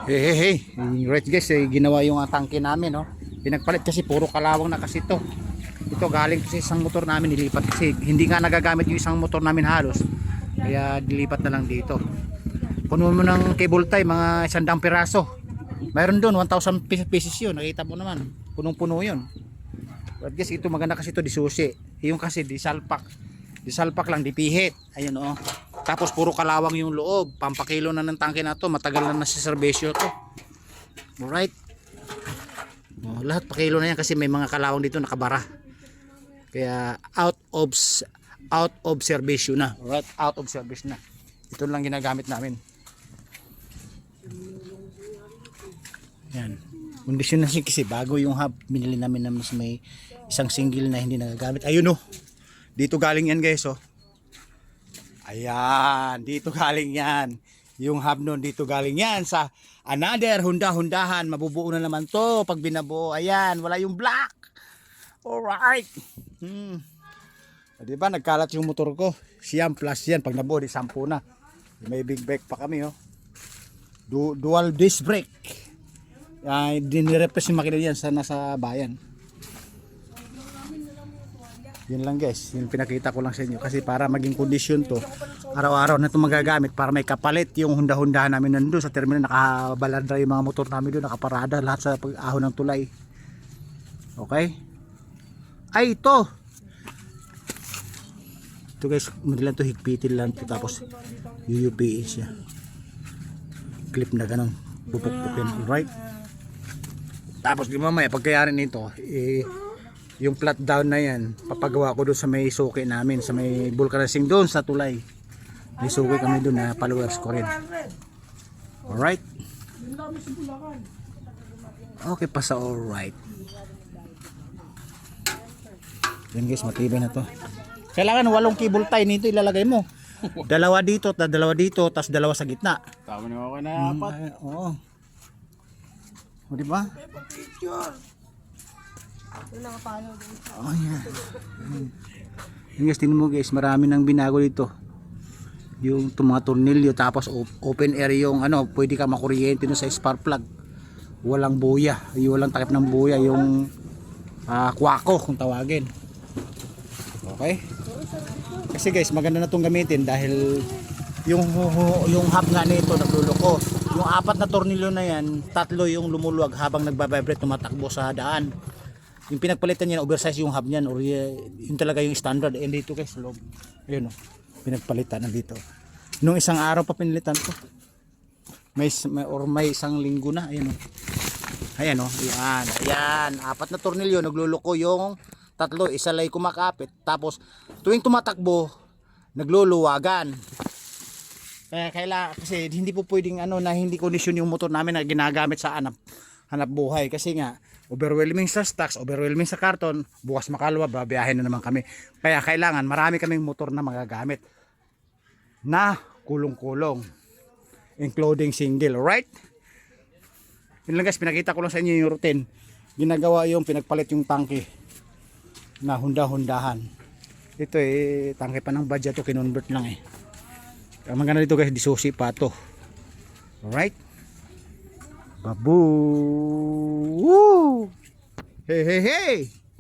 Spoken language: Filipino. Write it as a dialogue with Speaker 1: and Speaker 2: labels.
Speaker 1: Hey. Right guys, ginawa yung tangke namin, no. Pinagpalit kasi puro kalawang na kasi to. Ito galing kasi isang motor namin nilipat kasi hindi nga nagagamit yung isang motor namin halos. Kaya dilipat na lang dito. Puno mo ng cable tie, mga 100 piraso. Mayroon doon 1,000 pieces yun. Nakita mo naman. Punong-puno yun. But guys, ito maganda kasi ito di susi. Yung kasi di salpak. Di salpak lang, di pihit. Ayun oh. Tapos puro kalawang yung loob. Pampakilo na ng tangke na to. Matagal na sa serbesyo to. Alright. Oh, lahat pakilo na yan kasi may mga kalawang dito nakabara. Kaya out of serbesyo na. Alright, out of service na. Ito lang ginagamit namin. Yan. Kondisyon na siya kasi bago yung hub. Binili namin na mas may isang single na hindi nagagamit. Ayun oh. Dito galing yan guys oh. Ayan, dito galing yan. Yung hub nun, dito galing yan sa another Honda-Hondahan. Mabubuo na naman to pag binabuo. Ayan, wala yung black. Alright. Diba, nagkalat yung motor ko. Siyam plus yan. Pag nabuo, di 10 na. May big brake pa kami, oh. Dual disc brake. Dinirepres yung makina yan sa nasa bayan. Yun lang guys, yung pinakita ko lang sa inyo kasi para maging kondisyon to araw-araw na ito magagamit para may kapalit yung Honda-Hondahan namin nandun sa terminal. Nakabaladra yung mga motor namin doon, nakaparada lahat sa pag-ahon ng tulay. Okay, ay ito guys, madilan to, higpitin lang to, tapos UUPin siya, clip na ganun, pupukpukin. Alright, tapos di mamaya pagkayari nito yung flat down na yan, papagawa ko doon sa may suki namin, sa may vulcanizing doon sa tulay. May suki kami doon na followers ko rin. Alright. Okay pa sa alright. Yan guys, matibay na to. Kailangan 8 cable tie nito ilalagay mo. Dalawa dito, tas dalawa sa gitna.
Speaker 2: Tama na ako na 4.
Speaker 1: Oo. O diba? Oh yan. Yung guys, tingnan mo guys, marami nang binago dito. Yung mga tornilyo, tapos open air yung ano, pwede ka makuryente no sa spark plug. Walang buya, walang takip ng buya, yung kwako kung tawagin. Okay? Kasi guys, maganda na itong gamitin dahil yung hub nga nito nagluloko. Yung 4 na tornilyo na yan, 3 yung lumuluwag habang nagbabibrate, tumatakbo sa daan. Yung pinagpalitan niya, oversize yung hub niyan, or yun talaga yung standard. And dito guys, loob. Ayun oh, pinagpalitan na dito. Nung isang araw pa pinilitan ko. May isang linggo na, ayun oh. Ayan oh, ayan, 4 na tornilyo, nagluloko yung 3, isa lay kumakapit. Tapos tuwing tumatakbo, nagluluwagan. Kaya kailangan, kasi hindi po pwedeng ano na hindi kondisyon yung motor namin na ginagamit sa hanap buhay. Kasi nga, overwhelming sa stocks, overwhelming sa karton, bukas makalawa, babiyahin na naman kami. Kaya kailangan, marami kaming motor na magagamit na kulong-kulong, including single, right? Yun lang guys, pinakita ko lang sa inyo yung routine. Ginagawa yung pinagpalit yung tangke na Honda-Hondahan. Ito tangke pa ng budget to, kinonvert lang Ang maganda dito guys, disusi pa to. Alright? Babu! Woo! Hey!